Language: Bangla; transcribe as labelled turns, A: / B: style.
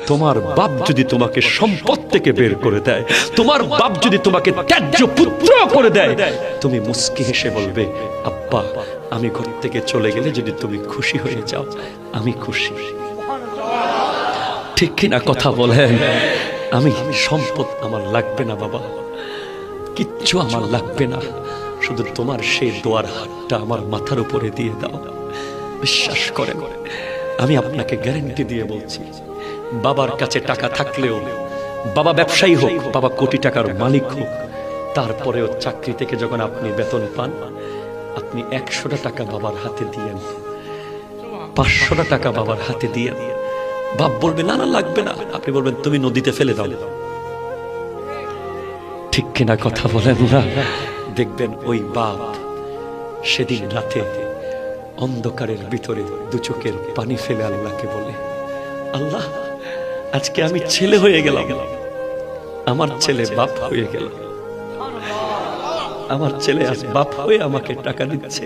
A: তোমার বাপ যদি তোমাকে সম্পদ থেকে বের করে দেয়, তোমার বাপ যদি তোমাকে ত্যায্য পুত্র করে দেয়, তুমি মুস্কি হেসে বলবে, আব্বা আমি ঘর থেকে চলে গেলে যদি তুমি খুশি হয়ে যাও, আমি খুশি। ঠিক কিনা কথা বলেন? আমি সম্পদ আমার লাগবে না বাবা, কিচ্ছু আমার লাগবে না, শুধু তোমার সেই দোয়ার হাতটা আমার মাথার উপরে দিয়ে দাও। বিশ্বাস করেন, আমি আপনাকে গ্যারান্টি দিয়ে বলছি, বাবার কাছে টাকা থাকলেও, বাবা ব্যবসায়ী হোক, বাবা কোটি টাকার মালিক হোক, তারপরেও চাকরি থেকে যখন আপনি বেতন পান, আপনি 100টা টাকা বাবার হাতে দিয়েন, 500টা টাকা বাবার হাতে দিয়েন। বাপ বলবে না না লাগবে না, আপনি বলবেন তুমি নদীতে ফেলে দাও। ঠিক কিনা কথা বলেন না? দেখবেন ওই বাপ সেদিন রাতে অন্ধকারের ভিতরে দু চোখের পানি ফেলে আল্লাহকে বলে, আল্লাহ আজকে আমি ছেলে হয়ে গেলাম, আমার ছেলে বাপ হয়ে গেল, আমার ছেলে আজ বাপ হয়ে আমাকে টাকা দিচ্ছে।